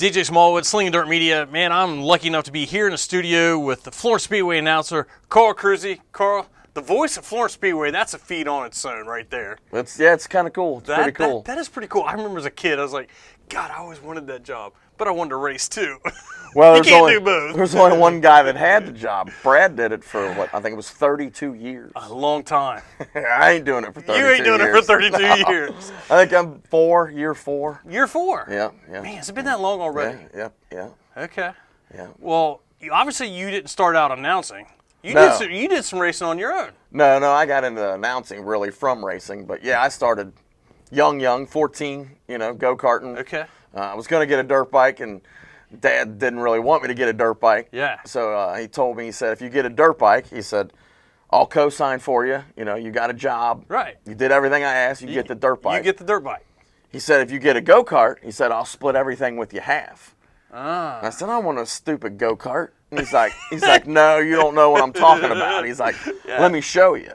DJ Smallwood, Slingin Dirt Media. Man, I'm lucky enough to be here in the studio with the Florence Speedway announcer, Carl Cruse. Carl, the voice of Florence Speedway, that's a feat on its own right there. It's kind of cool. It's pretty cool. That is pretty cool. I remember as a kid, I was like, God, I always wanted that job, but I wanted to race too. Well, you can't do both. There's only one guy that had the job. Brad did it for, what, I think it was 32 years. A long time. I ain't doing it for 32 years. You ain't doing it for 32 years. I think I'm year four. Year 4? Yeah. Man, has it been that long already? Yeah. Okay. Yeah. Well, obviously you didn't start out announcing. You did some racing on your own. No, I got into announcing really from racing. But yeah, I started young, 14, go-karting. Okay. I was going to get a dirt bike, and Dad didn't really want me to get a dirt bike. Yeah. So he told me, he said, if you get a dirt bike, he said, I'll co-sign for you. You got a job. Right. You did everything I asked. You get the dirt bike. You get the dirt bike. He said, if you get a go-kart, he said, I'll split everything with you half. Ah. I said, I want a stupid go-kart. And he's like, no, you don't know what I'm talking about. He's like, let me show you.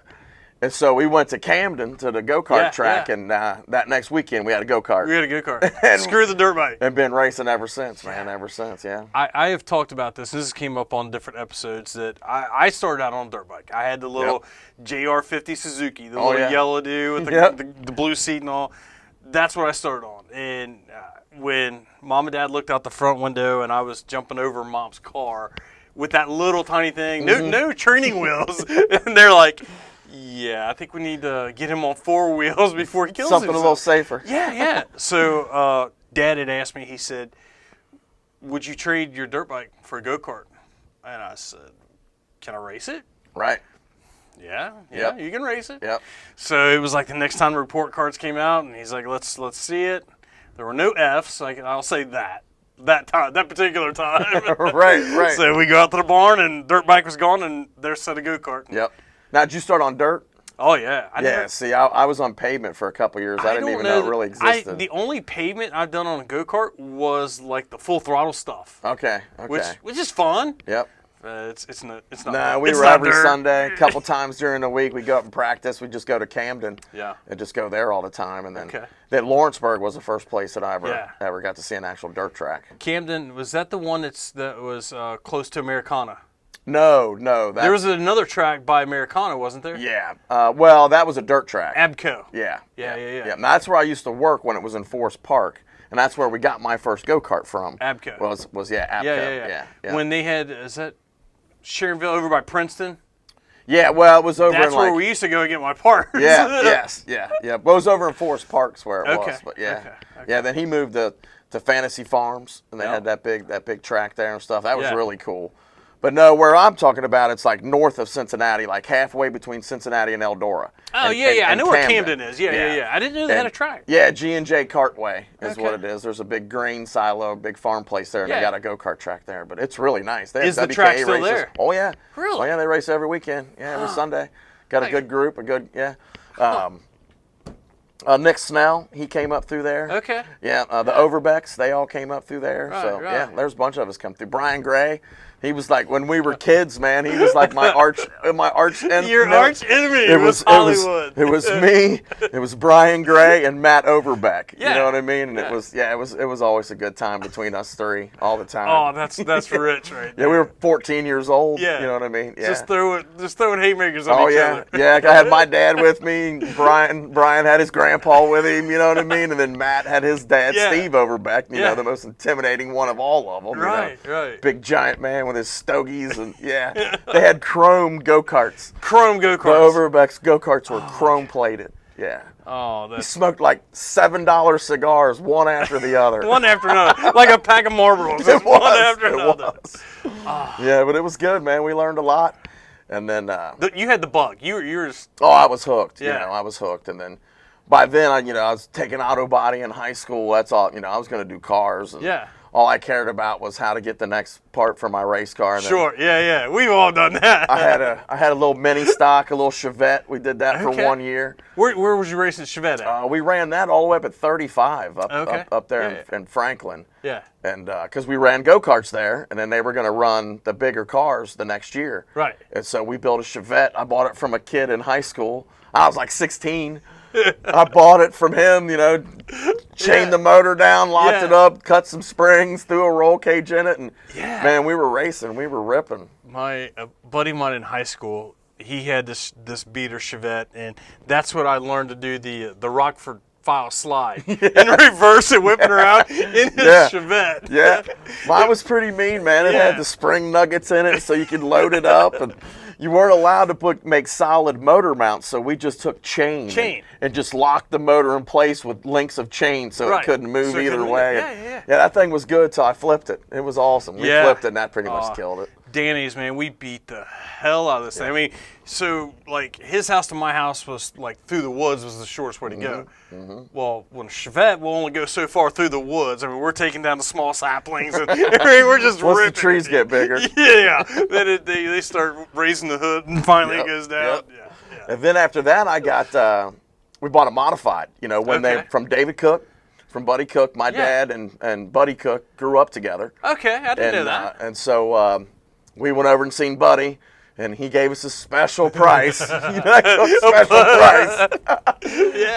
And so we went to Camden to the go-kart track, and that next weekend we had a go-kart. We had a go-kart. Screw the dirt bike. And been racing ever since, man, ever since, yeah. I have talked about this. This came up on different episodes that I started out on a dirt bike. I had the little JR50 Suzuki, the little yellow dude with the blue seat and all. That's what I started on. And when Mom and Dad looked out the front window and I was jumping over Mom's car with that little tiny thing, no training wheels, and they're like, yeah, I think we need to get him on 4 wheels before he kills Something himself. a little safer. Yeah. So Dad had asked me, he said, would you trade your dirt bike for a go-kart? And I said, can I race it? Right. Yeah, you can race it. Yep. So it was like the next time the report cards came out, and he's like, let's see it. There were no Fs. I'll say that particular time. Right. So we go out to the barn, and dirt bike was gone, and there's a set of go-kart. Yep. Now, did you start on dirt? Oh, yeah. I was on pavement for a couple years. I didn't even know it really existed. The only pavement I've done on a go-kart was like the full throttle stuff. Okay. Which is fun. Yep. It's not. No, we were every Sunday, a couple times during the week. We go up and practice. We just go to Camden. Yeah. And just go there all the time. And then Lawrenceburg was the first place that I ever got to see an actual dirt track. Camden, was that the one that was close to Americana? No. There was another track by Americana, wasn't there? Yeah. Well, that was a dirt track. Abco. Yeah. And that's where I used to work when it was in Forest Park. And that's where we got my first go-kart from. Abco. Was Abco. Yeah. When they had, is that Sharonville over by Princeton? Yeah, well, it was over That's in where we used to go get my parts. Yeah. But it was over in Forest Park's where it was. But Okay. Yeah, then he moved to Fantasy Farms, and they had that big track there and stuff. That was really cool. But no, where I'm talking about, it's like north of Cincinnati, like halfway between Cincinnati and Eldora. Oh, I know where Camden is. Yeah. I didn't know they had a track. Yeah, G&J Cartway is what it is. There's a big grain silo, big farm place there, and they got a go-kart track there. But it's really nice. Is the track still there? Oh, yeah. Really? Oh, yeah, they race every weekend. Yeah, every Sunday. Got a good group, Nick Snell, he came up through there. Okay. Yeah, the Overbecks, they all came up through there. Right. Yeah, there's a bunch of us come through. Brian Gray, he was like, when we were kids, man, he was like my arch enemy. Your arch enemy was Hollywood. It was me, it was Brian Gray, and Matt Overbeck. Yeah. You know what I mean? And it was always a good time between us three all the time. Oh, that's rich, right? Yeah, we were 14 years old. Yeah. You know what I mean? Yeah. Just throwing haymakers on each other. Yeah, I had my dad with me. Brian had his grandpa with him, you know what I mean? And then Matt had his dad, Steve Overbeck, you know, the most intimidating one of all of them. Right. Big giant man with his stogies, and they had chrome go-karts. Chrome go-karts. The Overbeck's go-karts were chrome plated. Yeah. Oh, he smoked like $7 cigars, one after the other. One after another, like a pack of Marlboros. One after another. Yeah, but it was good, man. We learned a lot. And then you had the bug. You were just... I was hooked. Yeah. I was hooked. And then by then, I was taking auto body in high school. That's all. I was going to do cars. And all I cared about was how to get the next part for my race car. And sure. Yeah. We've all done that. I had a little mini stock, a little Chevette. We did that for 1 year. Where was you racing Chevette at? We ran that all the way up at 35 up there in Franklin. Yeah. And because we ran go-karts there, and then they were going to run the bigger cars the next year. Right. And so we built a Chevette. I bought it from a kid in high school. I was like 16. I bought it from him, you know, chained the motor down, locked it up, cut some springs, threw a roll cage in it, and man, we were racing, we were ripping. My buddy of mine in high school, he had this beater Chevette, and that's what I learned to do the Rockford file slide in reverse and whipping around in his Chevette. Yeah, mine was pretty mean, man. It had the spring nuggets in it, so you could load it up, and you weren't allowed to make solid motor mounts, so we just took chain and just locked the motor in place with links of chain, so it couldn't move either way. Yeah, that thing was good till I flipped it. It was awesome. We flipped it, and that pretty much killed it. Danny's, man, we beat the hell out of this thing. I mean, so like his house to my house was like through the woods was the shortest way to go. Well, when a Chevette will only go so far through the woods, I mean, we're taking down the small saplings, and I mean, we're just once ripping. the trees get bigger. Then they start raising the hood, and finally it goes down. And then after that, I got we bought a modified. You know, when they from David Cook. From Buddy Cook, my dad and Buddy Cook grew up together. Okay, I didn't know that. And so we went over and seen Buddy, and he gave us a special price. Special price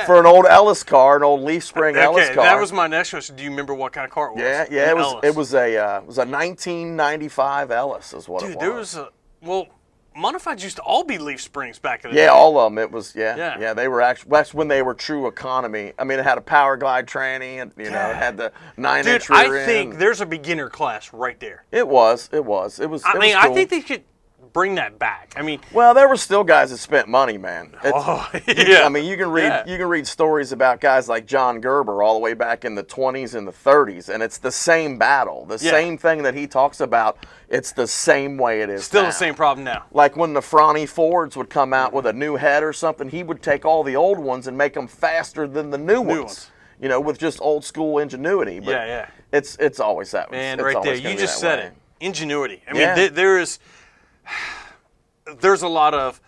for an old Ellis car, an old leaf spring Ellis car. That was my next question. Do you remember what kind of car it was? Yeah. It was a 1995 Ellis, is what it was. Dude, there was modifieds used to all be leaf springs back in the day. Yeah, all of them. It was, they were actually, that's when they were true economy. I mean, it had a power glide tranny, and, you know, it had the 9-inch rear end. I think there's a beginner class right there. It was. I mean, I think they should bring that back. I mean, well, there were still guys that spent money, man. I mean, you can read stories about guys like John Gerber all the way back in the 20s and the 30s, and it's the same battle, the same thing that he talks about. It's the same way it is still now. The same problem now. Like when the Franny Fords would come out with a new head or something, he would take all the old ones and make them faster than the new ones. You know, with just old school ingenuity. But it's always that way. Man, right there, you just said it. Ingenuity. I mean, there's a lot of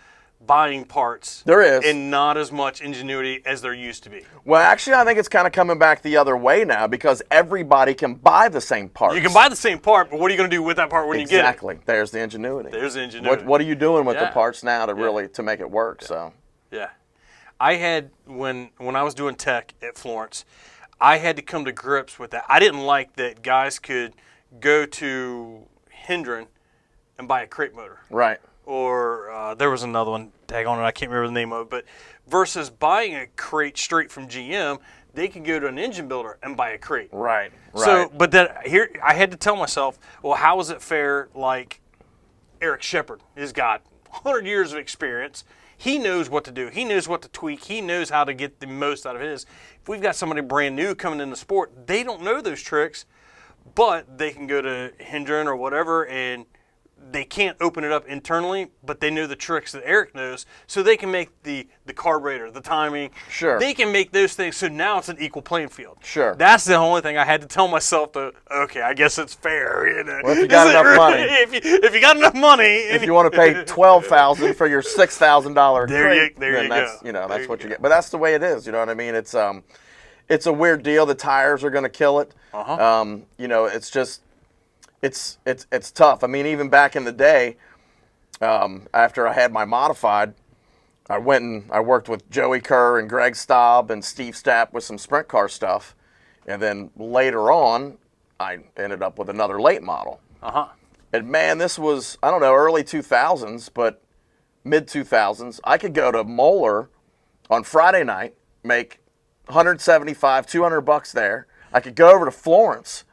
buying parts. There is. And not as much ingenuity as there used to be. Well, actually, I think it's kind of coming back the other way now because everybody can buy the same parts. You can buy the same part, but what are you going to do with that part when you get it? Exactly. There's the ingenuity. There's the ingenuity. What are you doing with the parts now to really to make it work? So. Yeah. I had, when I was doing tech at Florence, I had to come to grips with that. I didn't like that guys could go to Hendron and buy a crate motor. Right. Or there was another one, tag on it, I can't remember the name of it, but versus buying a crate straight from GM, they could go to an engine builder and buy a crate. Right. So, but then here, I had to tell myself, well, how is it fair? Like Eric Shepard has got 100 years of experience. He knows what to do. He knows what to tweak. He knows how to get the most out of his. If we've got somebody brand new coming in the sport, they don't know those tricks, but they can go to Hendron or whatever, and they can't open it up internally, but they know the tricks that Eric knows, so they can make the carburetor, the timing. Sure. They can make those things, so now it's an equal playing field. Sure. That's the only thing I had to tell myself okay, I guess it's fair. You know? Well, if you got enough money. If you got enough money. If you want to pay $12,000 for your $6,000 crate, there you that's, go. You know, that's what you get. But that's the way it is, you know what I mean? It's a weird deal. The tires are going to kill it. You know, it's just, it's tough. I mean, even back in the day, after I had my modified, I went and I worked with Joey Kerr and Greg Staub and Steve Stapp with some sprint car stuff. And then later on, I ended up with another late model. And man, this was, I don't know, early 2000s, but mid 2000s. I could go to Moeller on Friday night, make $175, $200 there. I could go over to Florence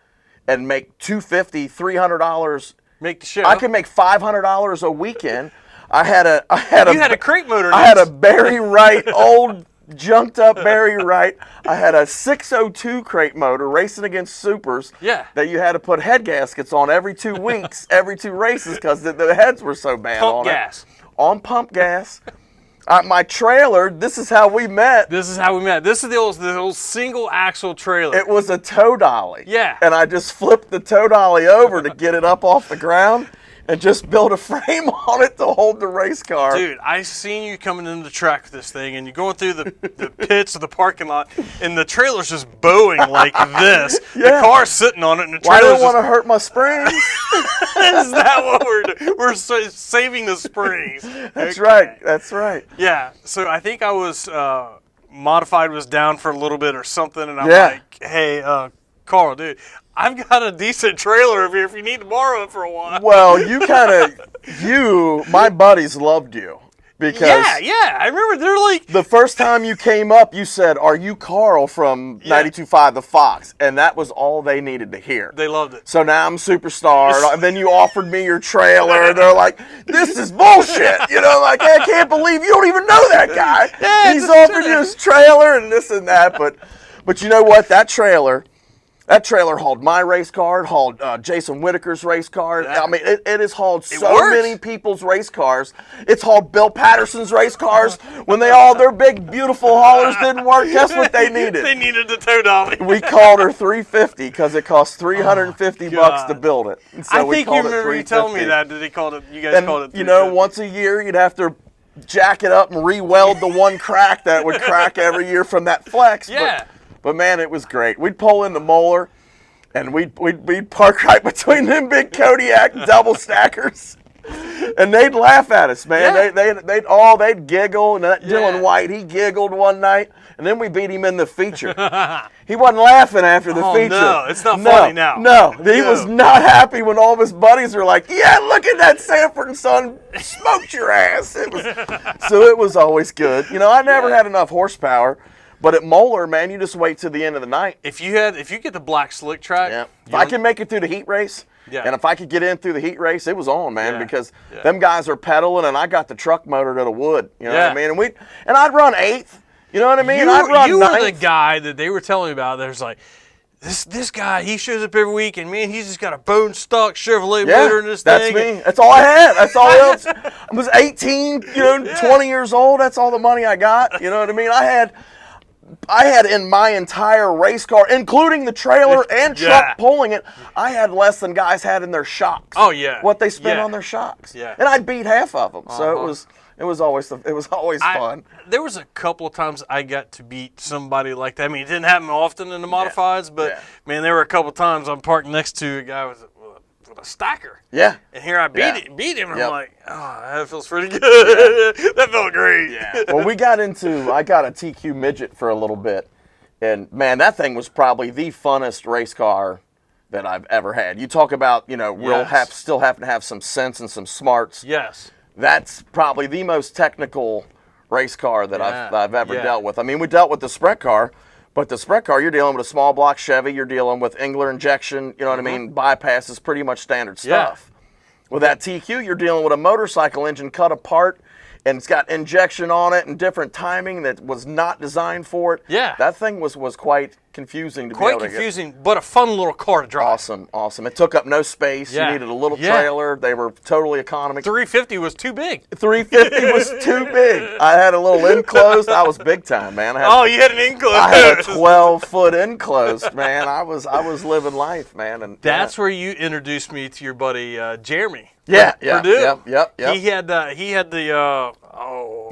and make $250, $300. Make the show. I could make $500 a weekend. You had a crate motor. I had a Barry Wright, old junked up Barry Wright. I had a 602 crate motor racing against supers. Yeah. That you had to put head gaskets on every 2 weeks, every 2 races because the heads were so bad pump gas. On pump gas. My trailer, this is how we met. This is the old single axle trailer. It was a tow dolly. Yeah. And I just flipped the tow dolly over to get it up off the ground and just built a frame on it to hold the race car. Dude, I seen you coming into the track with this thing, and you're going through the pits of the parking lot, and the trailer's just bowing like this. Yeah. The car's sitting on it, and the Well, I trailer's didn't want to hurt my springs. Is that what we're doing? We're saving the springs. That's right. That's right. Yeah. So I think I was Modified was down for a little bit or something, and I'm like, hey, Carl, dude, I've got a decent trailer over here if you need to borrow it for a while. Well, my buddies loved you. Because I remember they're like... The first time you came up, you said, "Are you Carl from 92.5 The Fox?" And that was all they needed to hear. They loved it. So now I'm superstar. And then you offered me your trailer. And they're like, "This is bullshit." You know, like, hey, I can't believe you don't even know that guy. Yeah, he's offered you his trailer and this and that. But you know what? That trailer hauled my race car, hauled Jason Whitaker's race car. I mean, it has hauled so many people's race cars. It's hauled Bill Patterson's race cars. When their big, beautiful haulers didn't work, guess what they needed? They needed the tow dolly. We called her 350 because it cost $350 to build it. And so I think you remember you telling me that. You guys called it 350. You know, once a year you'd have to jack it up and re-weld the one crack that would crack every year from that flex. Yeah. But man, it was great. We'd pull in the Moeller, and we'd park right between them big Kodiak double stackers, and they'd laugh at us, man. Yeah. They'd giggle. And Dylan White, he giggled one night, and then we beat him in the feature. He wasn't laughing after the feature. No, it's not funny now. No, he was not happy when all of his buddies were like, "Yeah, look at that Sanford & Son smoked your ass." So it was always good. You know, I never had enough horsepower. But at Moeller, man, you just wait till the end of the night. If you get the black slick track, if I can make it through the heat race, and if I could get in through the heat race, it was on, man, because them guys are pedaling, and I got the truck motor to the wood. You know what I mean? And I'd run 8th. You know what I mean? You were the guy that they were telling me about. There's like, this guy, he shows up every week, and man, he's just got a bone stock Chevrolet motor in this thing. That's me. That's all I had. That's all else. I was 18, 20 years old. That's all the money I got. You know what I mean? I had in my entire race car, including the trailer and truck pulling it, I had less than guys had in their shocks. Oh yeah, what they spent on their shocks. Yeah, and I'd beat half of them. So it was always fun. There was a couple of times I got to beat somebody like that. I mean, it didn't happen often in the modifieds, but man, there were a couple of times I'm parked next to a guy with a stacker. Yeah. And here I beat him, and I'm like, oh, that feels pretty good. That felt great. Yeah. Well, I got a TQ midget for a little bit, and man, that thing was probably the funnest race car that I've ever had. You talk about, still having to have some sense and some smarts. Yes. That's probably the most technical race car that I've ever dealt with. I mean, we dealt with the sprint car. But the sprint car, you're dealing with a small block Chevy. You're dealing with Engler injection. You know what I mean? Bypass is pretty much standard stuff. With that TQ, you're dealing with a motorcycle engine cut apart, and it's got injection on it and different timing that was not designed for it. Yeah. That thing was quite confusing to be able to get. Quite confusing, but a fun little car to drive. Awesome. It took up no space. You needed a little trailer. They were totally economic. 350 was too big. 350 was too big. I had a little enclosed. I was big time, man. You had an enclosed. I had a 12-foot enclosed, man. I was living life, man. And that's where you introduced me to your buddy Jeremy. Purdue. Yep. He had the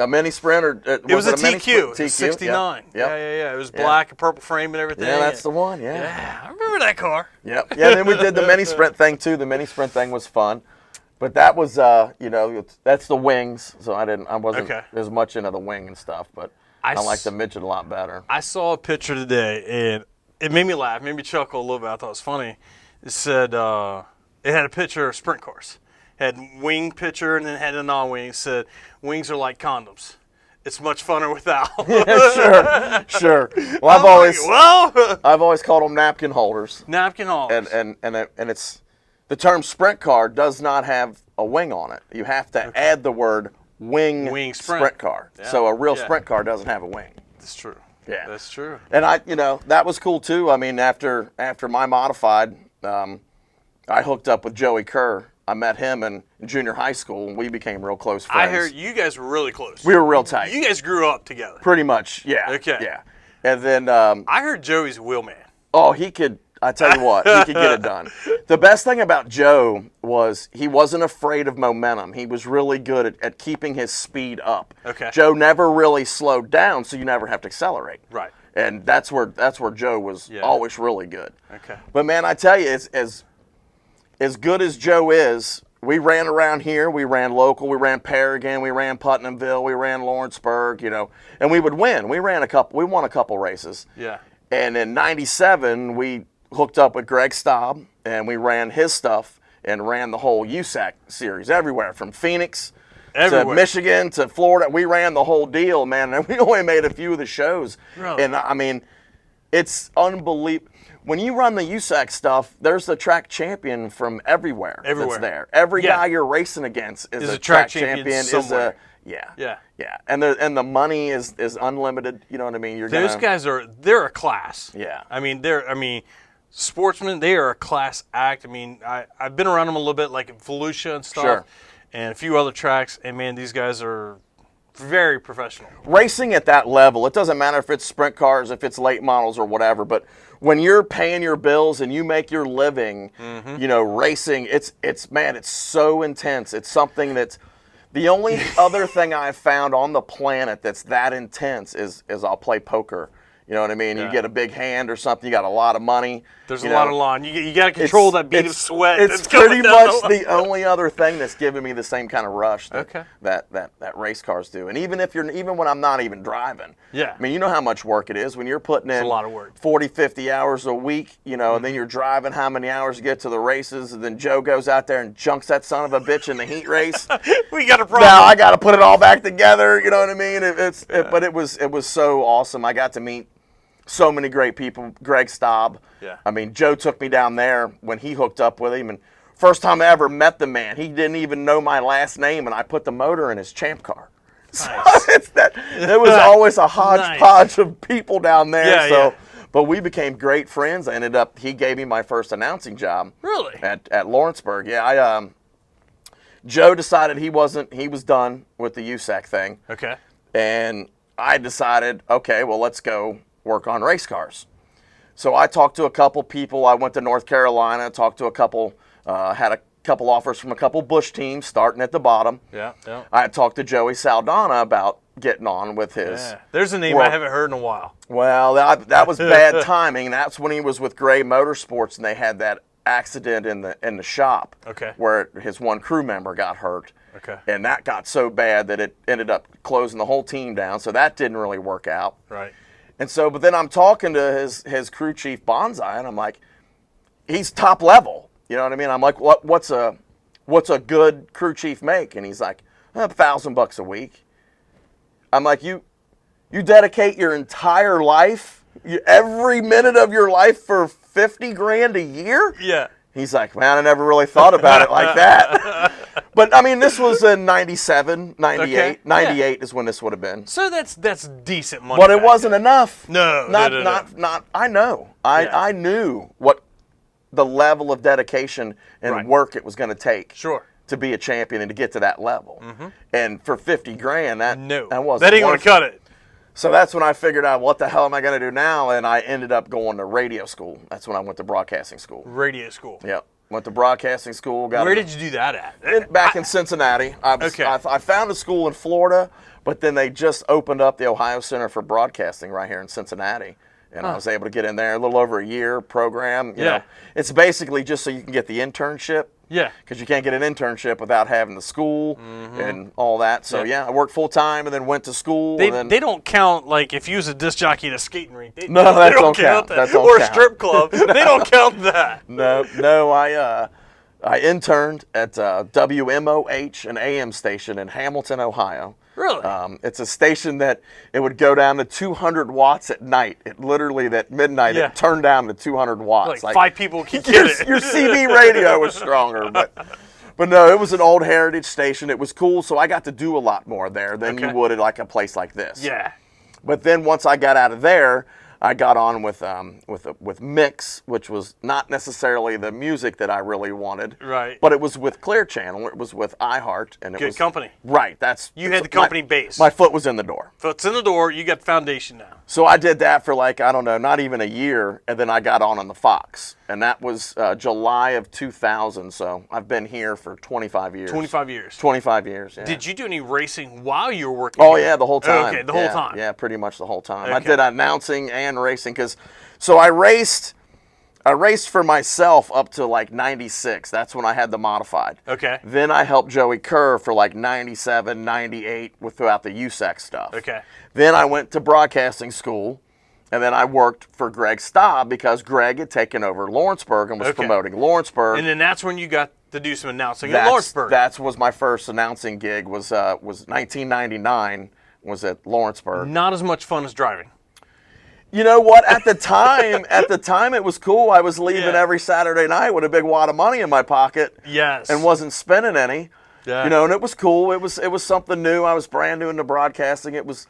mini Sprinter. It was a TQ. TQ. 69. Yep. Yeah. It was black and purple frame and everything. Yeah, that's the one. Yeah, I remember that car. Yep. Yeah. Then we did the mini Sprint thing too. The mini Sprint thing was fun, but that was that's the wings. So I wasn't as much into the wing and stuff, but I like the midget a lot better. I saw a picture today and it made me laugh, made me chuckle a little bit. I thought it was funny. It said it had a picture of sprint cars. Had wing picture and then had a non-wing. It said wings are like condoms. It's much funner without. Sure. Well, I've always called them napkin holders. Napkin holders. And it's the term sprint car does not have a wing on it. You have to add the word wing sprint car. Yeah. So a real sprint car doesn't have a wing. That's true. Yeah, that's true. And that was cool too. I mean, after my modified, I hooked up with Joey Kerr. I met him in junior high school, and we became real close friends. I heard you guys were really close. We were real tight. You guys grew up together. Pretty much, yeah. Okay. Yeah. And then I heard Joey's a wheel man. Oh, he could. I tell you what, he could get it done. The best thing about Joe was he wasn't afraid of momentum. He was really good at keeping his speed up. Okay. Joe never really slowed down, so you never have to accelerate. Right. And that's where Joe was always really good. Okay. But man, I tell you, as good as Joe is, we ran around here. We ran local. We ran Paragon. We ran Putnamville. We ran Lawrenceburg. And we would win. We won a couple races. Yeah. And in '97, we hooked up with Greg Staub, and we ran his stuff and ran the whole USAC series everywhere, from Phoenix to Michigan to Florida. We ran the whole deal, man. And we only made a few of the shows. Really? And I mean, it's unbelievable. When you run the USAC stuff, there's the track champion from everywhere. That's there. Every guy you're racing against is a track champion. Somewhere. Yeah. And the money is unlimited. You know what I mean? Those guys they're a class. Yeah. I mean, sportsmen, they are a class act. I mean, I've been around them a little bit, like in Volusia and stuff, and a few other tracks. And man, these guys are very professional. Racing at that level, it doesn't matter if it's sprint cars, if it's late models or whatever, but when you're paying your bills and you make your living, racing, it's so intense. It's something that's the only other thing I've found on the planet that's that intense is I'll play poker. You know what I mean? Yeah. You get a big hand or something, you got a lot of money. There's a lot of line. You got to control that bead of sweat. It's pretty much the only other thing that's giving me the same kind of rush that race cars do. And even when I'm not even driving. Yeah. I mean, you know how much work it is when you're putting in a lot of work. 40, 50 hours a week, and then you're driving how many hours to get to the races, and then Joe goes out there and junks that son of a bitch in the heat race. We got a problem. Now I got to put it all back together, you know what I mean? But it was so awesome. I got to meet so many great people. Greg Staub. Yeah. I mean, Joe took me down there when he hooked up with him, and first time I ever met the man, he didn't even know my last name, and I put the motor in his champ car. Nice. So there was always a hodgepodge of people down there. But we became great friends. He gave me my first announcing job. Really? At Lawrenceburg. Yeah. Joe decided he was done with the USAC thing. Okay. And I decided, okay, well, let's go work on race cars. So I talked to a couple people. I went to North Carolina, talked to a couple, had a couple offers from a couple Busch teams starting at the bottom. Yeah. I had talked to Joey Saldana about getting on with his. Yeah. There's a name I haven't heard in a while. Well, that was bad timing. That's when he was with Gray Motorsports, and they had that accident in the shop. Okay. Where his one crew member got hurt. Okay. And that got so bad that it ended up closing the whole team down. So that didn't really work out. Right. And so, but then I'm talking to his crew chief Bonsai, and I'm like, he's top level. You know what I mean? I'm like, what's a good crew chief make? And he's like, $1,000 a week. I'm like, you dedicate your entire life, every minute of your life for $50,000 a year? Yeah. He's like, man, I never really thought about it like that. But, I mean, this was in 97, 98. Okay. 98 is when this would have been. So that's decent money. But it wasn't enough. No. I know. I knew what the level of dedication and work it was going to take. Sure. To be a champion and to get to that level. Mm-hmm. And for $50,000, that wasn't that ain't going to cut it. So that's when I figured out, what the hell am I going to do now? And I ended up going to radio school. That's when I went to broadcasting school. Radio school. Yep. Went to broadcasting school. Where did you do that at? Back in Cincinnati. I found a school in Florida, but then they just opened up the Ohio Center for Broadcasting right here in Cincinnati. And I was able to get in there a little over a year program. You know, it's basically just so you can get the internship. Yeah. Because you can't get an internship without having the school and all that. So, I worked full time and then went to school. They don't count, like, if you was a disc jockey at a skating rink. They don't count that. Or a strip club. They don't count that. No, I interned at WMOH, an AM station in Hamilton, Ohio. Really? It's a station that it would go down to 200 watts at night. It literally, at midnight, it turned down to 200 watts. Like 5 people can get it. Your CB radio was stronger. But no, it was an old heritage station. It was cool, so I got to do a lot more there than you would at like a place like this. Yeah. But then once I got out of there, I got on with Mix, which was not necessarily the music that I really wanted. Right. But it was with Clear Channel. It was with iHeart, and Good company. Right. You had the company base. My foot was in the door. Foot's in the door. You got foundation now. So I did that for not even a year, and then I got on the Fox, and that was July of 2000. So I've been here for 25 years. 25 years. 25 years. Yeah. Did you do any racing while you were working? Oh yeah, the whole time. Okay, the whole time. Yeah, pretty much the whole time. Okay. I did announcing and racing so I raced I raced for myself up to like 96. That's when I had the modified. Okay. Then I helped Joey Kerr for like 97, 98 throughout the USAC stuff. Okay. Then I went to broadcasting school, and then I worked for Greg Staub because Greg had taken over Lawrenceburg and was promoting Lawrenceburg. And then that's when you got to do some announcing at Lawrenceburg. That was my first announcing gig. Was 1999. Was at Lawrenceburg. Not as much fun as driving. You know what? At the time, it was cool. I was leaving every Saturday night with a big wad of money in my pocket. Yes. And wasn't spending any. Yeah. You know, and it was cool. It was something new. I was brand new into broadcasting. It was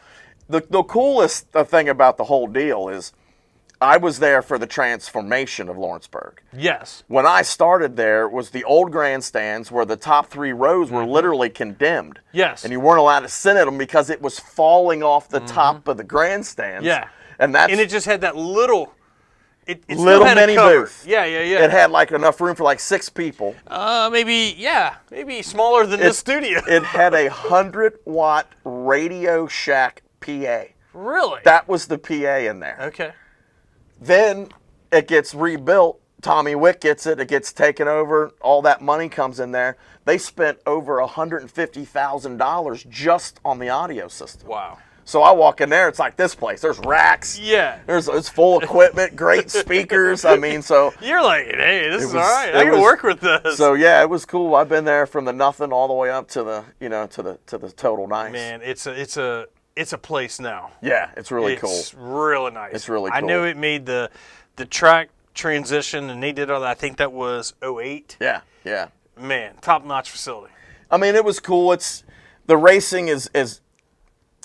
the coolest thing about the whole deal is I was there for the transformation of Lawrenceburg. Yes. When I started there, it was the old grandstands where the top 3 rows were literally condemned. Yes. And you weren't allowed to sit at them because it was falling off the top of the grandstands. Yeah. And it just had that little, it little mini booth. Yeah. It had like enough room for like 6 people. Maybe smaller than this studio. It had a 100-watt Radio Shack PA. Really? That was the PA in there. Okay. Then it gets rebuilt. Tommy Wick gets it. It gets taken over. All that money comes in there. They spent over $150,000 just on the audio system. Wow. So I walk in there, it's like this place. There's racks. Yeah. It's full equipment, great speakers. I mean, so you're like, hey, this is all right. I can work with this. So yeah, it was cool. I've been there from the nothing all the way up to the, to the total nice. Man, it's a place now. Yeah, it's really cool. It's really nice. It's really cool. I know it made the track transition, and they did all that. I think that was 08. Yeah. Man, top-notch facility. I mean, it was cool. The racing is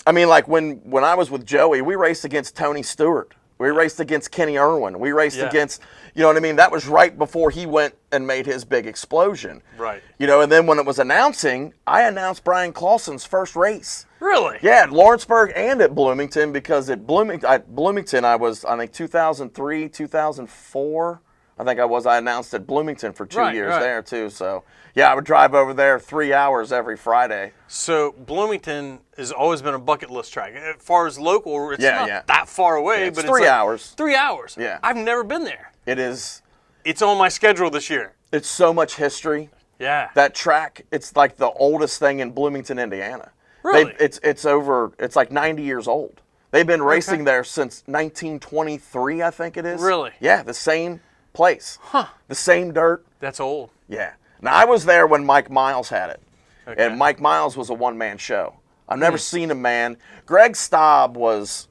I mean, like when I was with Joey, we raced against Tony Stewart. We raced against Kenny Irwin. We raced against, you know what I mean? That was right before he went and made his big explosion. Right. You know, and then when it was announcing, I announced Brian Clausen's first race. Really? Yeah, at Lawrenceburg and at Bloomington, because at Bloomington I was, I think, 2003, 2004. I announced at Bloomington for 2 years there, too. So, yeah, I would drive over there 3 hours every Friday. So, Bloomington has always been a bucket list track. As far as local, it's not that far away. It's but 3 hours. 3 hours. Yeah. I've never been there. It is. It's on my schedule this year. It's so much history. Yeah. That track, it's like the oldest thing in Bloomington, Indiana. Really? It's like 90 years old. They've been racing there since 1923, I think it is. Really? Yeah, the same place. Huh. The same dirt. That's old. Yeah. Now, I was there when Mike Miles had it. Okay. And Mike Miles was a one-man show. I've never seen a man. Greg Staub was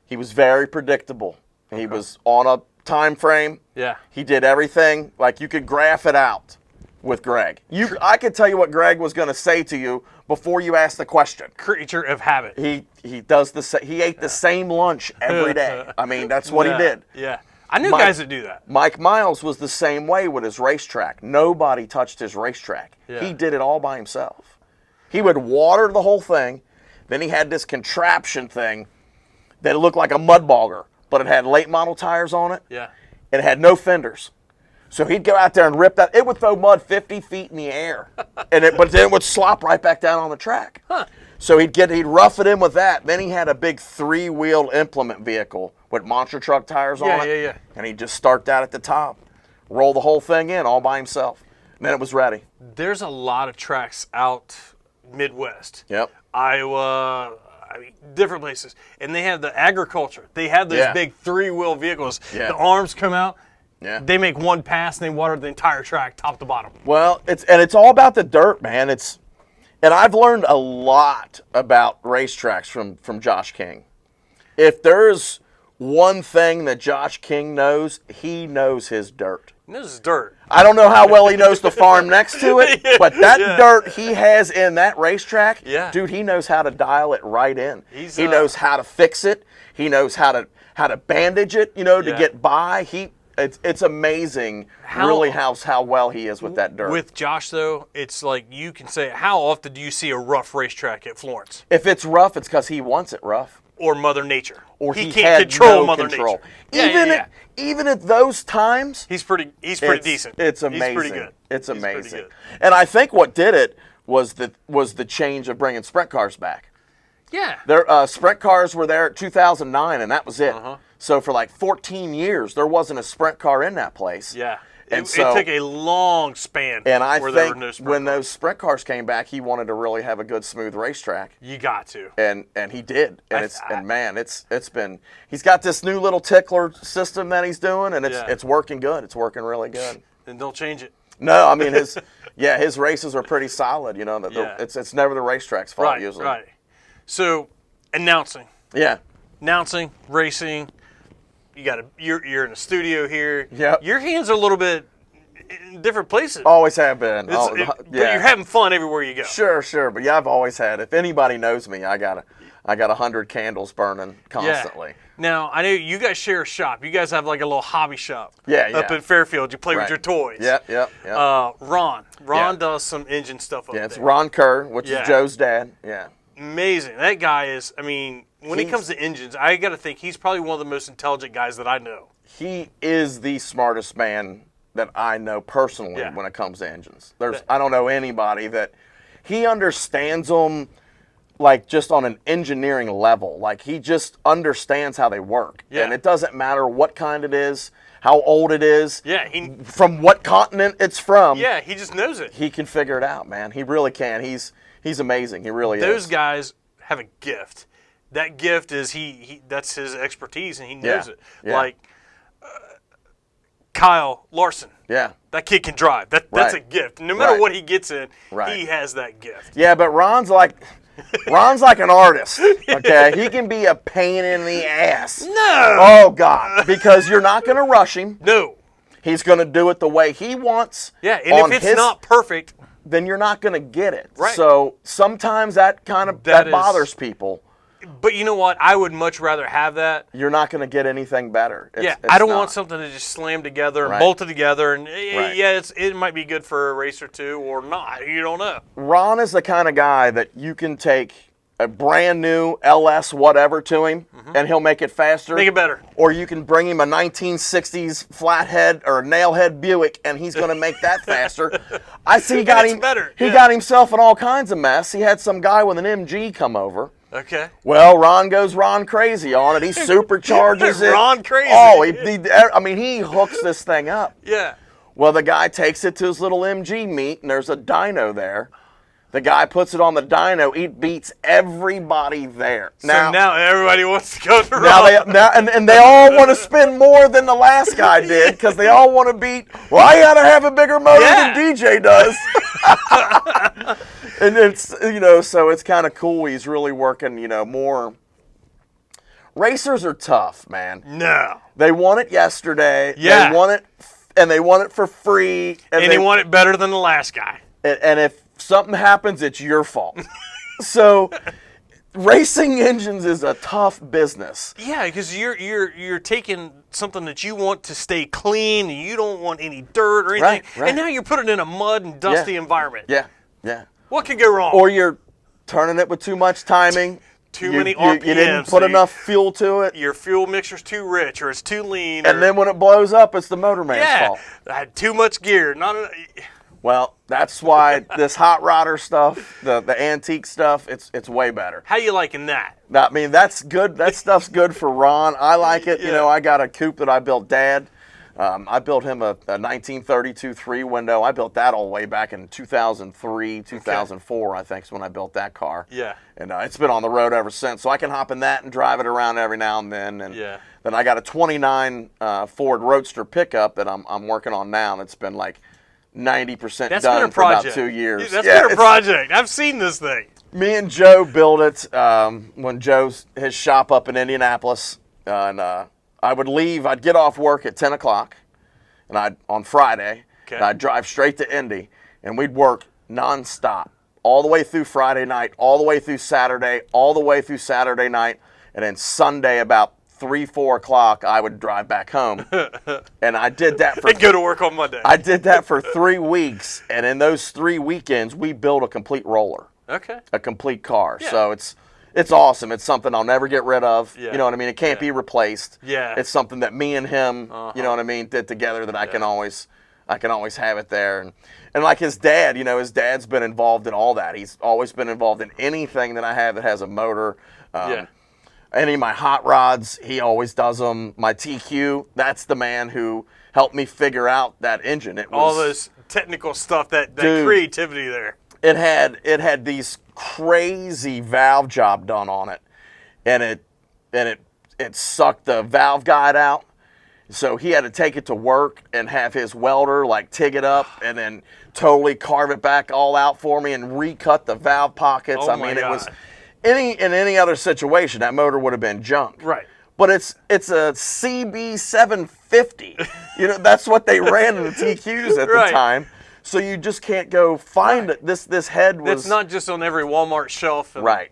very predictable. He was on a time frame. Yeah. He did everything. Like, you could graph it out with Greg. I could tell you what Greg was going to say to you before you asked the question. Creature of habit. He does he ate the same lunch every day. I mean, that's what he did. Yeah. I knew guys that do that. Mike Miles was the same way with his racetrack. Nobody touched his racetrack. Yeah. He did it all by himself. He would water the whole thing. Then he had this contraption thing that looked like a mud bogger, but it had late model tires on it. Yeah. And it had no fenders. So he'd go out there and rip that. It would throw mud 50 feet in the air, but then it would slop right back down on the track. Huh. So he'd rough it in with that. Then he had a big 3-wheel implement vehicle with monster truck tires on it. Yeah. And he'd just start that at the top, roll the whole thing in all by himself. And then it was ready. There's a lot of tracks out Midwest. Yep. Iowa, different places. And they have the agriculture. They have those big 3-wheel vehicles. Yeah. The arms come out. Yeah. They make one pass and they water the entire track top to bottom. Well, it's all about the dirt, man. And I've learned a lot about racetracks from Josh King. If there's one thing that Josh King knows, he knows his dirt. He knows his dirt. I don't know how well he knows the farm next to it, but that dirt he has in that racetrack, dude, he knows how to dial it right in. He knows how to fix it. He knows how to bandage it, to get by. It's amazing, really, how well he is with that dirt. With Josh, though, it's like you can say, how often do you see a rough racetrack at Florence? If it's rough, it's because he wants it rough. Or Mother Nature. Or he can't control Mother Nature. Even at those times, he's pretty decent. It's amazing. He's pretty good. It's amazing. And I think what did it was the change of bringing sprint cars back. Yeah. Their sprint cars were there at 2009, and that was it. So for like 14 years, there wasn't a sprint car in that place. Yeah. And it took a long span. And I where think there were no sprint when cars. those sprint cars came back, he wanted to really have a good, smooth racetrack. You got to. And he did. And man, it's been, he's got this new little tickler system that he's doing, and it's working good. It's working really good. And don't change it. No, I mean his races are pretty solid. You know, it's never the racetrack's fault usually. Right. So announcing. Yeah. Announcing, racing. You're in a studio here. Yep. Your hands are a little bit in different places. Always have been. But you're having fun everywhere you go. Sure. But yeah, I've always had. If anybody knows me, I got 100 candles burning constantly. Yeah. Now I know you guys share a shop. You guys have like a little hobby shop. Yeah. Up in Fairfield, you play with your toys. Yep. Ron does some engine stuff up there. Yeah, it's Ron Kerr, which is Joe's dad. Yeah. Amazing. That guy is. I mean, when it comes to engines, I got to think he's probably one of the most intelligent guys that I know. He is the smartest man that I know personally when it comes to engines. I don't know anybody that he understands them like just on an engineering level. Like he just understands how they work. Yeah. And it doesn't matter what kind it is, how old it is, from what continent it's from. Yeah, he just knows it. He can figure it out, man. He really can. He's amazing. He really is. Those guys have a gift. That gift is that's his expertise, and he knows it. Yeah. Like Kyle Larson. Yeah. That kid can drive. That's a gift. No matter what he gets in, he has that gift. Yeah, but Ron's like an artist, okay? He can be a pain in the ass. No. Oh, God. Because you're not going to rush him. No. He's going to do it the way he wants. Yeah, and if it's not perfect, then you're not going to get it. Right. So sometimes that bothers people. But you know what? I would much rather have that. You're not going to get anything better. I don't want something to just slam together and bolt it together. And it might be good for a race or two or not. You don't know. Ron is the kind of guy that you can take a brand new LS whatever to him, and he'll make it faster. Make it better. Or you can bring him a 1960s flathead or nailhead Buick, and he's going to make that faster. I see he got himself in all kinds of mess. He had some guy with an MG come over. Okay. Well, Ron goes crazy on it. He supercharges it. Ron crazy. Oh, he hooks this thing up. Yeah. Well, the guy takes it to his little MG meet, and there's a dyno there. The guy puts it on the dyno. It beats everybody there. So now everybody wants to go to Ron. And they all want to spend more than the last guy did because they all want to beat. Well, I gotta have a bigger motor than DJ does. And it's so it's kind of cool. He's really working more. Racers are tough, man. No. They want it yesterday. Yeah. They want it, and they want it for free. And they want it better than the last guy. And if something happens, it's your fault. So, racing engines is a tough business. Yeah, because you're taking something that you want to stay clean, and you don't want any dirt or anything, right. And now you're putting it in a mud and dusty environment. Yeah. What could go wrong? Or you're turning it with too much timing. Too many RPMs. You didn't put enough fuel to it. Your fuel mixture's too rich, or it's too lean. And then when it blows up, it's the motor man's fault. I had too much gear. Well, that's why this hot rodder stuff, the antique stuff, it's way better. How you liking that? I mean, that's good. That stuff's good for Ron. I like it. Yeah. I got a coupe that I built Dad. I built him a 1932 3-window. I built that all the way back in 2003, 2004, I think is when I built that car. Yeah. And it's been on the road ever since. So I can hop in that and drive it around every now and then. And then I got a 29 Ford Roadster pickup that I'm working on now, and it's been like 90% done for about 2 years. Dude, that's been a project. I've seen this thing. Me and Joe built it when his shop up in Indianapolis, and I would leave. I'd get off work at 10 o'clock, on Friday, and I'd drive straight to Indy, and we'd work nonstop all the way through Friday night, all the way through Saturday, all the way through Saturday night, and then Sunday about 3, 4 o'clock, I would drive back home, and I did that for. And go to work on Monday. I did that for 3 weeks, and in those 3 weekends, we built a complete roller. Okay. A complete car. Yeah. So it's awesome. It's something I'll never get rid of. Yeah. You know what I mean? It can't be replaced. Yeah. It's something that me and him, you know what I mean, did together that I can always have it there. And like his dad, his dad's been involved in all that. He's always been involved in anything that I have that has a motor. Any of my hot rods, he always does them. My TQ, that's the man who helped me figure out that engine. It was all this technical stuff, that creativity there. It had these crazy valve job done on it, and it sucked the valve guide out. So he had to take it to work and have his welder like TIG it up and then totally carve it back all out for me and recut the valve pockets. Oh I mean, my God. it was in any other situation that motor would have been junk. Right. But it's a CB 750. That's what they ran in the TQs at the time. So you just can't go find it. This head was. It's not just on every Walmart shelf. Right.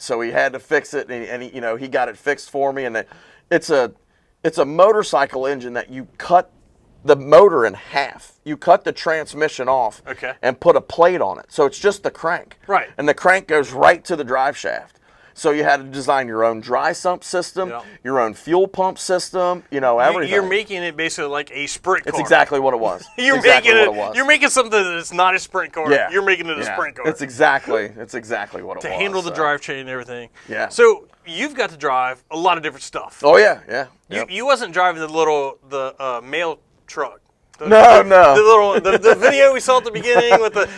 So he had to fix it, and he got it fixed for me. And it's a motorcycle engine that you cut the motor in half. You cut the transmission off and put a plate on it. So it's just the crank. Right. And the crank goes right to the drive shaft. So you had to design your own dry sump system, your own fuel pump system, everything. You're making it basically like a sprint car. It's exactly what it was. You're making something that's not a sprint car. Yeah. You're making it a sprint car. It's exactly what it was. To handle the drive chain and everything. Yeah. So you've got to drive a lot of different stuff. Oh yeah. You wasn't driving the mail truck. No. The video we saw at the beginning with the